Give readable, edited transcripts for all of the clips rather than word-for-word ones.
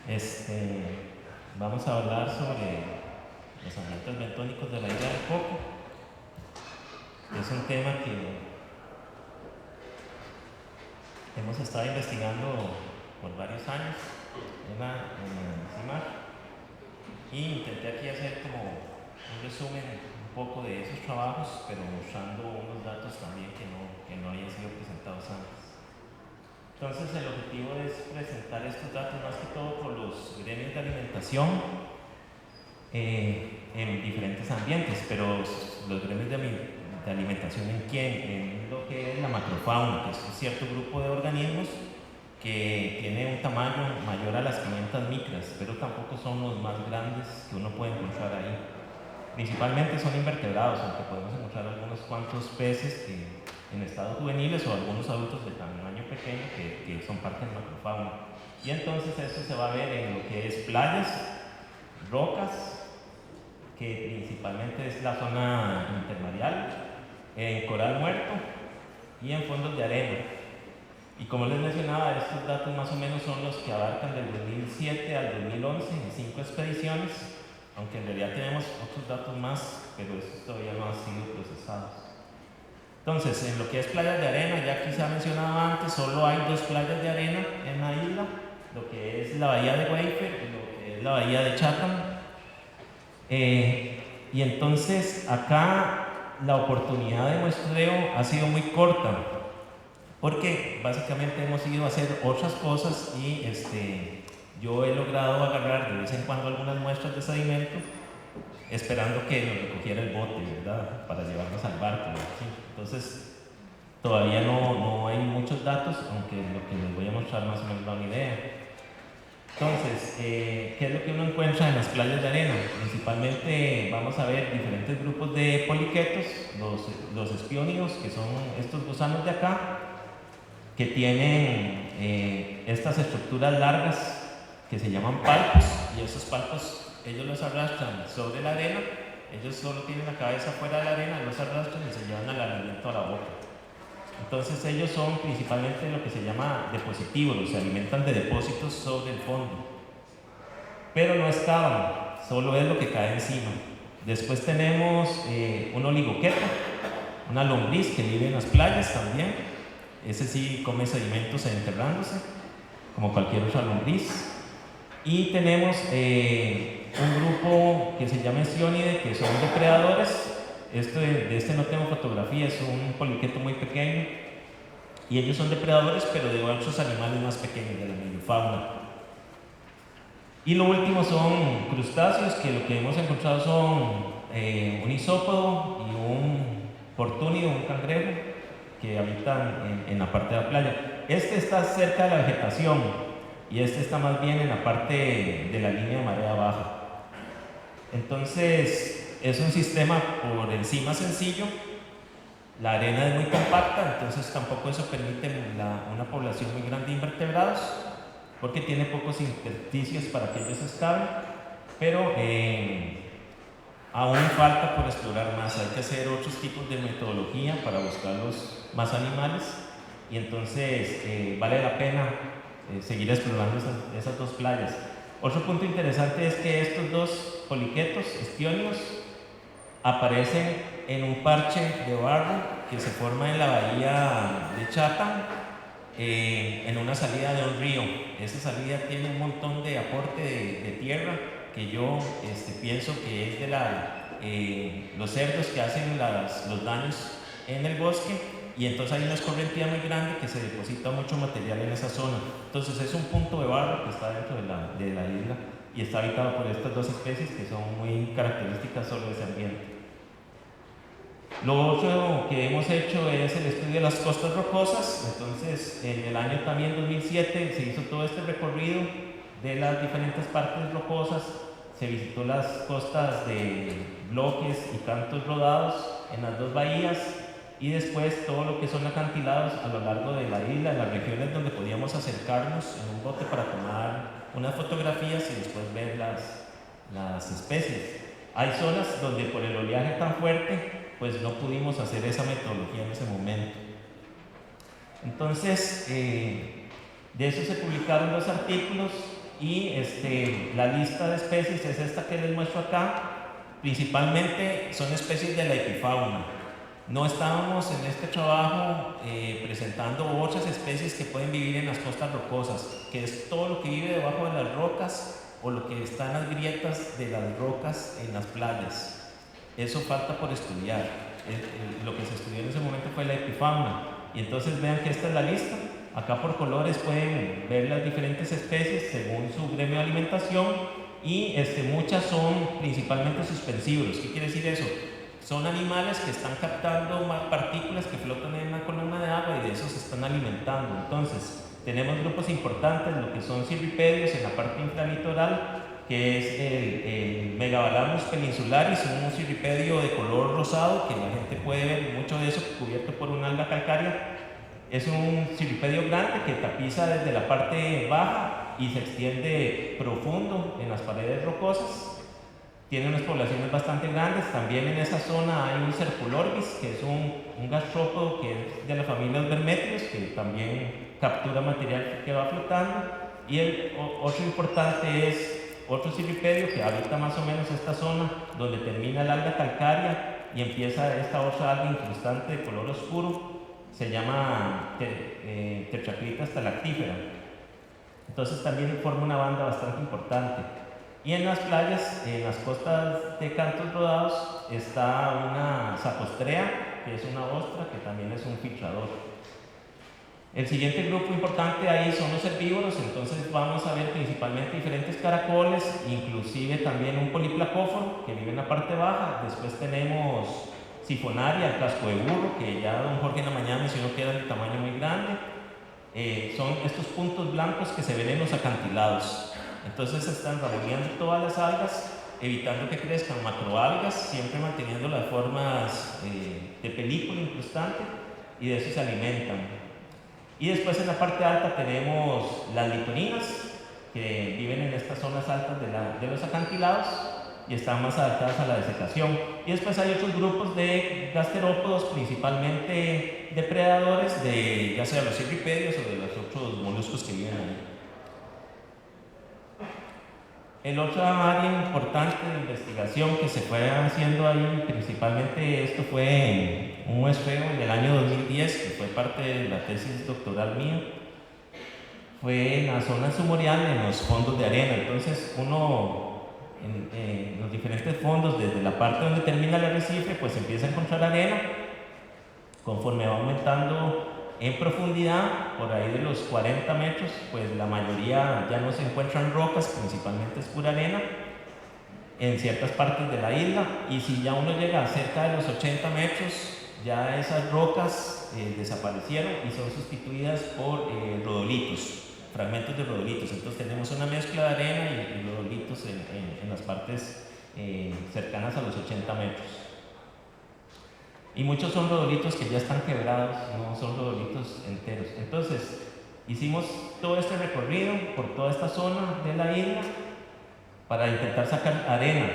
Este, Vamos a hablar sobre los ambientes bentónicos de la isla del Coco. Es un tema que hemos estado investigando por varios años en CIMAR, y intenté aquí hacer como un resumen un poco de esos trabajos, pero mostrando unos datos también que no habían sido presentados antes. Entonces el objetivo es presentar estos datos más que todo por los gremios de alimentación en diferentes ambientes, pero los gremios de alimentación en lo que es la macrofauna, que es un cierto grupo de organismos que tiene un tamaño mayor a las 500 micras, pero tampoco son los más grandes que uno puede encontrar ahí. Principalmente son invertebrados, aunque podemos encontrar algunos cuantos peces en estados juveniles o algunos adultos de tamaño pequeño que son parte del macrofauna. Y entonces esto se va a ver en lo que es playas, rocas, que principalmente es la zona intermareal, en coral muerto y en fondos de arena. Y como les mencionaba, estos datos más o menos son los que abarcan del 2007 al 2011 en 5 expediciones, aunque en realidad tenemos otros datos más, pero estos todavía no han sido procesados. Entonces, en lo que es playas de arena, ya aquí se ha mencionado antes, solo hay 2 playas de arena en la isla, lo que es la bahía de Wafer y lo que es la bahía de Chatham. Y entonces acá la oportunidad de muestreo ha sido muy corta, porque básicamente hemos ido a hacer otras cosas y yo he logrado agarrar de vez en cuando algunas muestras de sedimento, esperando que nos recogiera el bote, ¿verdad?, para llevarnos al barco, ¿sí? Entonces todavía no hay muchos datos, aunque lo que les voy a mostrar más o menos da una idea. Entonces, ¿qué es lo que uno encuentra en las playas de arena? Principalmente vamos a ver diferentes grupos de poliquetos, los espiónidos, que son estos gusanos de acá, que tienen estas estructuras largas que se llaman palpos, y esos palpos ellos los arrastran sobre la arena, ellos solo tienen la cabeza fuera de la arena, los arrastran y se llevan al alimento a la boca. Entonces ellos son principalmente lo que se llama depositívoros, se alimentan de depósitos sobre el fondo, pero no excavan, solo es lo que cae encima. Después tenemos un oligoqueto, una lombriz que vive en las playas también. Ese sí come sedimentos enterrándose, como cualquier otra lombriz. Y tenemos un grupo que se llama Esciónide, que son depredadores. De este no tengo fotografía, es un poliqueto muy pequeño. Y ellos son depredadores, pero de otros animales más pequeños, de la meiofauna. Y lo último son crustáceos, que lo que hemos encontrado son un isópodo y un portúnido, un cangrejo, que habitan en la parte de la playa. Este está cerca de la vegetación y este está más bien en la parte de la línea de marea baja. Entonces es un sistema por encima sencillo, la arena es muy compacta, entonces tampoco eso permite una población muy grande de invertebrados, porque tiene pocos intersticios para que ellos excaven, pero aún falta por explorar más. Hay que hacer otros tipos de metodología para buscar los más animales, y entonces vale la pena seguir explorando esas 2 playas. Otro punto interesante es que estos 2 poliquetos estionos aparecen en un parche de barro que se forma en la bahía de Chatham, en una salida de un río. Esa salida tiene un montón de aporte de tierra que yo pienso que es de los cerdos que hacen los daños en el bosque, y entonces hay una escorrentía muy grande que se deposita mucho material en esa zona. Entonces es un punto de barro que está dentro de la isla y está habitado por estas 2 especies que son muy características solo de ese ambiente. Lo otro que hemos hecho es el estudio de las costas rocosas. Entonces en el año también 2007 se hizo todo este recorrido de las diferentes partes rocosas, se visitó las costas de bloques y cantos rodados en las 2 bahías, y después todo lo que son acantilados a lo largo de la isla, en las regiones donde podíamos acercarnos en un bote para tomar unas fotografías y después ver las especies. Hay zonas donde por el oleaje tan fuerte pues no pudimos hacer esa metodología en ese momento. Entonces de eso se publicaron 2 artículos y la lista de especies es esta que les muestro acá. Principalmente son especies de la epifauna. No estábamos en este trabajo presentando otras especies que pueden vivir en las costas rocosas, que es todo lo que vive debajo de las rocas o lo que está en las grietas de las rocas en las playas. Eso falta por estudiar. Lo que se estudió en ese momento fue la epifauna. Y entonces vean que esta es la lista. Acá por colores pueden ver las diferentes especies según su gremio de alimentación, y muchas son principalmente suspensivos. ¿Qué quiere decir eso? Son animales que están captando partículas que flotan en una columna de agua y de eso se están alimentando. Entonces, tenemos grupos importantes, lo que son cirripedios en la parte infralitoral, que es el Megabalamus peninsularis, un cirripedio de color rosado, que la gente puede ver mucho de eso cubierto por una alga calcárea. Es un cirripedio grande que tapiza desde la parte baja y se extiende profundo en las paredes rocosas. Tiene unas poblaciones bastante grandes. También en esa zona hay un Cerculorbis, que es un gastrópodo que es de la familia de los vermétridos, que también captura material que va flotando. Y otro importante es otro cirripedio que habita más o menos esta zona donde termina el alga calcárea y empieza esta otra alga incrustante de color oscuro. Se llama Tetracrita stalactifera. Entonces también forma una banda bastante importante. Y en las playas, en las costas de Cantos Rodados, está una sapostrea, que es una ostra, que también es un filtrador. El siguiente grupo importante ahí son los herbívoros. Entonces vamos a ver principalmente diferentes caracoles, inclusive también un poliplacóforo que vive en la parte baja. Después tenemos sifonaria, el casco de burro, que ya don Jorge en la mañana mencionó que era de tamaño muy grande. Son estos puntos blancos que se ven en los acantilados. Entonces se están removiendo todas las algas, evitando que crezcan macroalgas, siempre manteniendo las formas de película incrustante, y de eso se alimentan. Y después en la parte alta tenemos las litorinas, que viven en estas zonas altas de los acantilados y están más adaptadas a la desecación. Y después hay otros grupos de gasterópodos, principalmente depredadores de ya sea los cirripedios o de los otros moluscos que viven ahí. El otro área importante de investigación que se fue haciendo ahí, principalmente esto fue un muestreo en el año 2010, que fue parte de la tesis doctoral mía, fue en la zona sumorial, en los fondos de arena. Entonces uno, en los diferentes fondos, desde la parte donde termina el arrecife, pues empieza a encontrar arena. Conforme va aumentando en profundidad, por ahí de los 40 metros, pues la mayoría ya no se encuentran rocas, principalmente es pura arena en ciertas partes de la isla. Y si ya uno llega a cerca de los 80 metros, ya esas rocas desaparecieron y son sustituidas por rodolitos, fragmentos de rodolitos. Entonces tenemos una mezcla de arena y rodolitos en las partes cercanas a los 80 metros. Y muchos son rodolitos que ya están quebrados, no son rodolitos enteros. Entonces, hicimos todo este recorrido por toda esta zona de la isla para intentar sacar arena.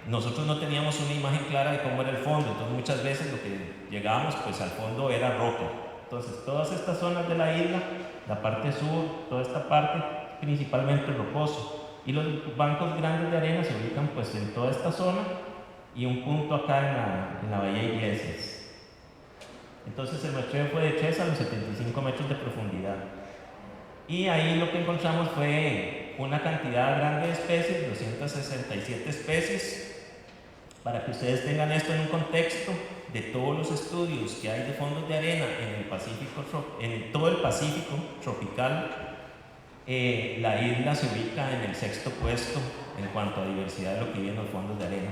Nosotros no teníamos una imagen clara de cómo era el fondo, entonces muchas veces lo que llegábamos pues al fondo era roca. Entonces, todas estas zonas de la isla, la parte sur, toda esta parte, principalmente rocoso. Y los bancos grandes de arena se ubican pues en toda esta zona, y un punto acá en la bahía Iglesias. Entonces el muestreo fue de 3 a los 75 metros de profundidad. Y ahí lo que encontramos fue una cantidad grande de especies, 267 especies. Para que ustedes tengan esto en un contexto de todos los estudios que hay de fondos de arena en todo el Pacífico tropical, la isla se ubica en el 6º puesto en cuanto a diversidad de lo que vive en los fondos de arena.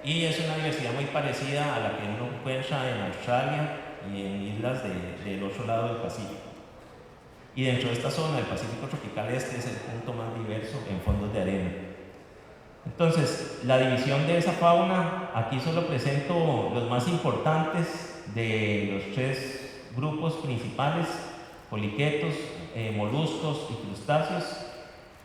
Y es una diversidad muy parecida a la que uno encuentra en Australia y en islas del otro lado del Pacífico. Y dentro de esta zona del Pacífico tropical este es el punto más diverso en fondos de arena. Entonces, la división de esa fauna, aquí solo presento los más importantes de los 3 grupos principales: poliquetos, moluscos y crustáceos,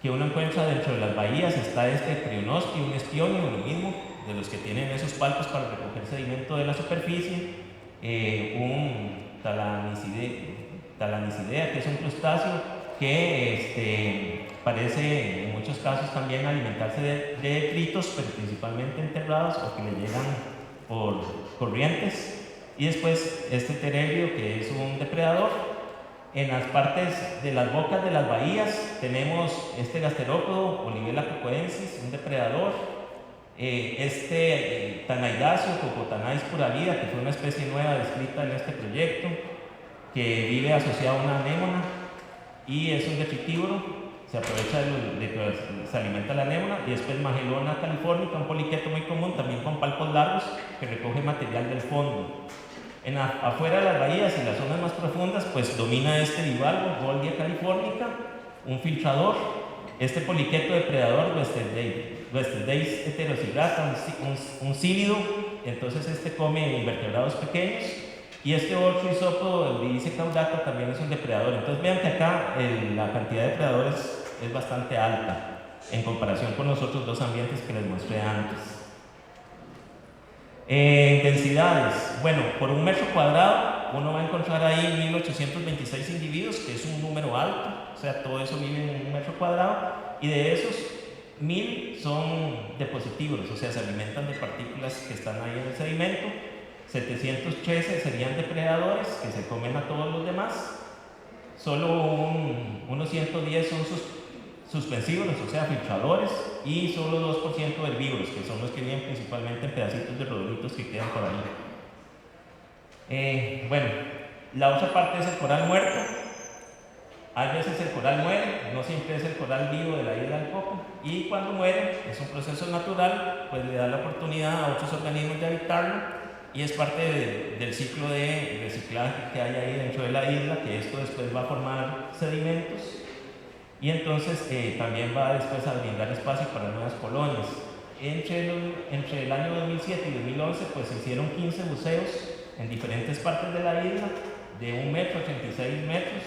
que uno encuentra dentro de las bahías. Está Prionosti, un espionio, lo mismo, de los que tienen esos palpos para recoger sedimento de la superficie, un Talanisidea, que es un crustáceo que parece en muchos casos también alimentarse de detritos, pero principalmente enterrados o que le llegan por corrientes. Y después este tererio, que es un depredador. En las partes de las bocas de las bahías tenemos este gasterópodo, Olivella cocoensis, un depredador. Tanaidacio, Cocotanais pura vida, que fue una especie nueva descrita en este proyecto, que vive asociado a una anémona y es un detritívoro, se aprovecha de que se alimenta la anémona. Y después Magelona californica, un poliqueto muy común, también con palpos largos, que recoge material del fondo. Afuera de las bahías y las zonas más profundas, pues domina este bivalvo, Goldia californica, un filtrador. Este poliqueto depredador, Westerdeis heterocigrata, un cílido, entonces este come invertebrados pequeños. Y este otro isópodo, el Didice caudata, también es un depredador. Entonces vean que acá la cantidad de depredadores es bastante alta en comparación con los otros dos ambientes que les mostré antes. Densidades. Bueno, por un metro cuadrado uno va a encontrar ahí 1826 individuos, que es un número alto, o sea, todo eso vive en un metro cuadrado, y de esos 1000 son depositívoros, o sea, se alimentan de partículas que están ahí en el sedimento. 713 serían depredadores, que se comen a todos los demás. Solo unos 110 son suspensívoros, o sea, filtradores, y solo 2% herbívoros, que son los que viven principalmente en pedacitos de rodolitos que quedan por ahí. Bueno, la otra parte es el coral muerto. A veces el coral muere, no siempre es el coral vivo de la isla del Coco, y cuando muere, es un proceso natural, pues le da la oportunidad a otros organismos de habitarlo, y es parte del ciclo de reciclaje que hay ahí dentro de la isla, que esto después va a formar sedimentos, y entonces también va después a brindar espacio para nuevas colonias. Entre el año 2007 y 2011 pues se hicieron 15 buceos en diferentes partes de la isla, de 1 metro a 36 metros,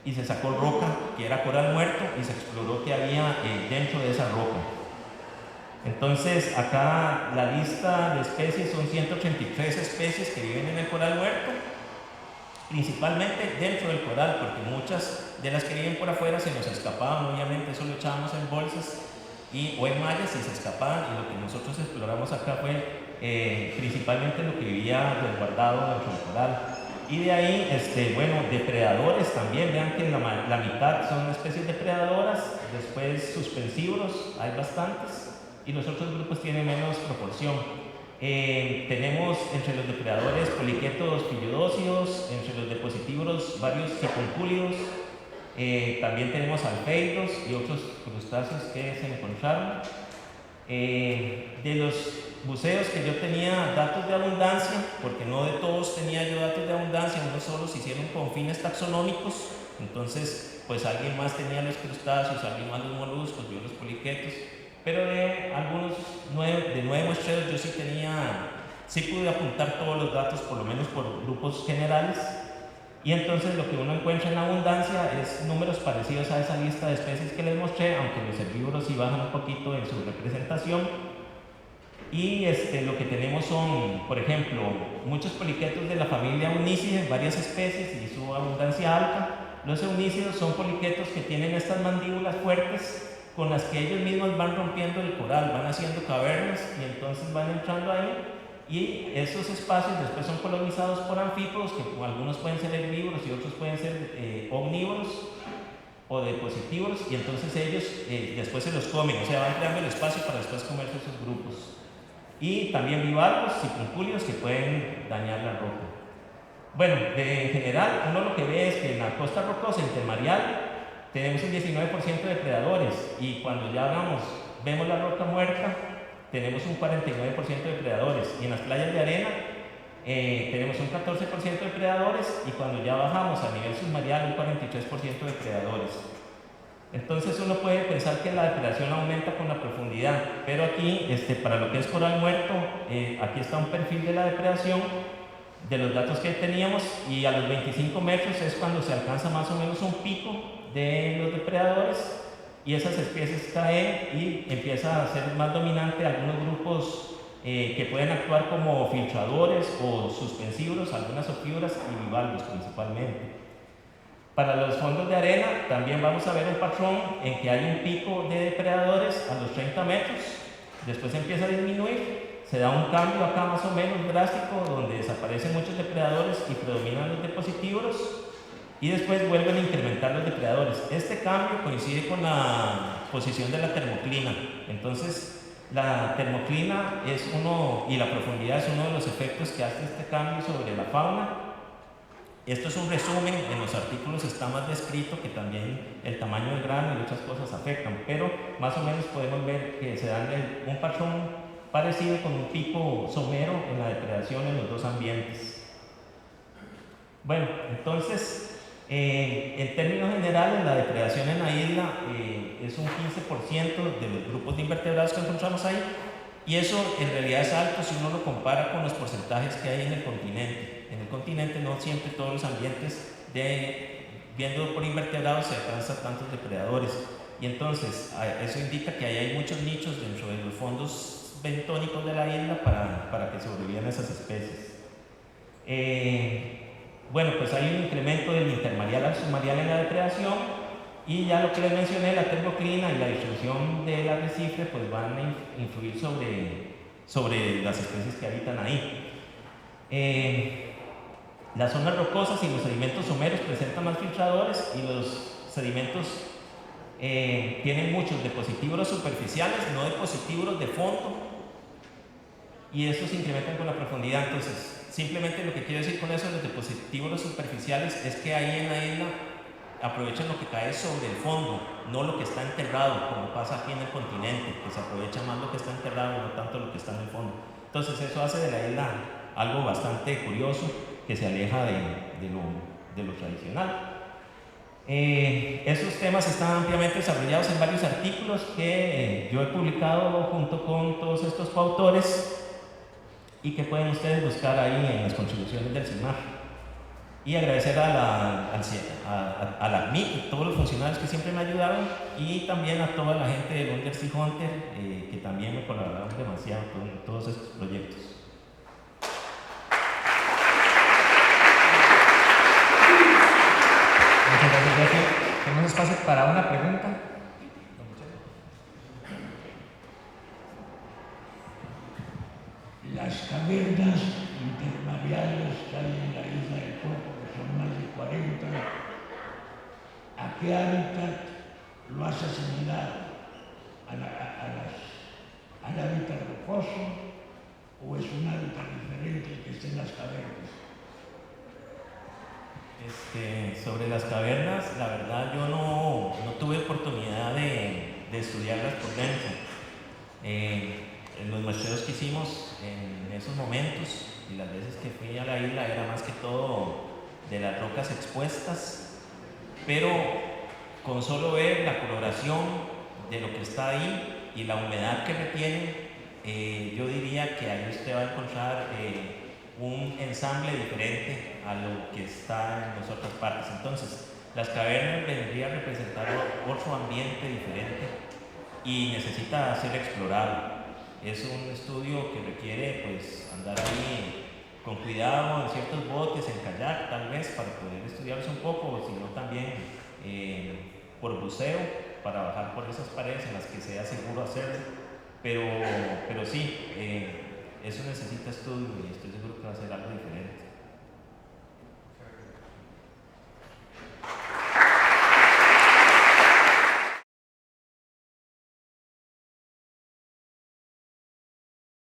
y se sacó roca, que era coral muerto, y se exploró qué había dentro de esa roca. Entonces acá la lista de especies son 183 especies que viven en el coral muerto, principalmente dentro del coral, porque muchas de las que viven por afuera se nos escapaban, obviamente eso lo echábamos en bolsas o en mallas y se escapaban, y lo que nosotros exploramos acá fue principalmente lo que vivía resguardado dentro del coral. Y de ahí, bueno, depredadores también, vean que la mitad son especies depredadoras, después suspensívoros, hay bastantes, y los otros grupos tienen menos proporción. Tenemos entre los depredadores poliquetos filiodócidos, entre los depositívoros varios siconcúlidos, también tenemos alfeidos y otros crustáceos que se encontraron. De los buceos que yo tenía datos de abundancia, porque no de todos tenía yo datos de abundancia, unos solo se hicieron con fines taxonómicos, entonces pues alguien más tenía los crustáceos, alguien más los moluscos, yo los poliquetos, pero de algunos 9 muestreos yo sí pude apuntar todos los datos, por lo menos por grupos generales. Y entonces lo que uno encuentra en abundancia es números parecidos a esa lista de especies que les mostré, aunque los herbívoros sí bajan un poquito en su representación. Y lo que tenemos son, por ejemplo, muchos poliquetos de la familia Eunícides, varias especies y su abundancia alta. Los eunícidos son poliquetos que tienen estas mandíbulas fuertes con las que ellos mismos van rompiendo el coral, van haciendo cavernas y entonces van entrando ahí. Y esos espacios después son colonizados por anfípodos, que algunos pueden ser herbívoros y otros pueden ser omnívoros o depositívoros, y entonces ellos después se los comen, o sea, van creando el espacio para después comerse esos grupos. Y también bivalvos y siconcúlidos que pueden dañar la roca. Bueno, en general, uno lo que ve es que en la costa rocosa intermareal tenemos un 19% de depredadores, y cuando ya vemos la roca muerta, tenemos un 49% de depredadores, y en las playas de arena tenemos un 14% de depredadores, y cuando ya bajamos a nivel submareal un 43% de depredadores. Entonces uno puede pensar que la depredación aumenta con la profundidad, pero aquí, para lo que es coral muerto, aquí está un perfil de la depredación de los datos que teníamos, y a los 25 metros es cuando se alcanza más o menos un pico de los depredadores, y esas especies caen y empieza a ser más dominante algunos grupos que pueden actuar como filtradores o suspensívoros, algunas opívoras y bivalvos principalmente. Para los fondos de arena también vamos a ver un patrón en que hay un pico de depredadores a los 30 metros, después empieza a disminuir, se da un cambio acá más o menos drástico donde desaparecen muchos depredadores y predominan los depositívoros y después vuelven a incrementar los depredadores. Este cambio coincide con la posición de la termoclina, entonces la termoclina es y la profundidad es uno de los efectos que hace este cambio sobre la fauna. Esto es un resumen, en los artículos está más descrito que también el tamaño del grano y otras cosas afectan, pero más o menos podemos ver que se da un patrón parecido con un pico somero en la depredación en los dos ambientes. Bueno, entonces, en términos generales, la depredación en la isla es un 15% de los grupos de invertebrados que encontramos ahí, y eso en realidad es alto si uno lo compara con los porcentajes que hay en el continente. En el continente no siempre todos los ambientes viendo por invertebrados se alcanzan tantos depredadores, y entonces eso indica que ahí hay muchos nichos dentro de los fondos bentónicos de la isla para que sobrevivan esas especies. Bueno, pues hay un incremento del intermareal al submareal en la depredación, y ya lo que les mencioné, la termoclina y la distribución del arrecife pues van a influir sobre las especies que habitan ahí. Las zonas rocosas y los sedimentos someros presentan más filtradores, y los sedimentos tienen muchos depositívoros superficiales, no depositívoros de fondo, y estos se incrementan con la profundidad. Entonces, simplemente lo que quiero decir con eso, los depositívoros superficiales, es que ahí en la isla aprovechan lo que cae sobre el fondo, no lo que está enterrado, como pasa aquí en el continente, que se aprovecha más lo que está enterrado y no tanto lo que está en el fondo. Entonces eso hace de la isla algo bastante curioso, que se aleja de lo tradicional. Esos temas están ampliamente desarrollados en varios artículos que yo he publicado junto con todos estos coautores, y que pueden ustedes buscar ahí en las contribuciones del CIMAR. Y agradecer a la ACMIC y todos los funcionarios que siempre me ayudaron, y también a toda la gente del Undersea Hunter que también me colaboraron demasiado con todos estos proyectos. Muchas gracias, Jorge. Tenemos espacio para una pregunta. Las cavernas intermareales que hay en la isla del Coco, que son más de 40, ¿a qué hábitat lo has asimilado? ¿Al hábitat rocoso, o es un hábitat diferente el que esté en las cavernas? Sobre las cavernas, la verdad yo no tuve oportunidad de estudiarlas por dentro. En los muestreos que hicimos en esos momentos y las veces que fui a la isla era más que todo de las rocas expuestas, pero con solo ver la coloración de lo que está ahí y la humedad que retiene, yo diría que ahí usted va a encontrar un ensamble diferente a lo que está en las otras partes. Entonces, las cavernas vendrían a representar otro ambiente diferente y necesita ser explorado. Es un estudio que requiere pues andar ahí con cuidado en ciertos botes, en kayak tal vez, para poder estudiarlos un poco, o si no también por buceo, para bajar por esas paredes en las que sea seguro hacerlo. Pero sí, eso necesita estudio, y estoy seguro que va a ser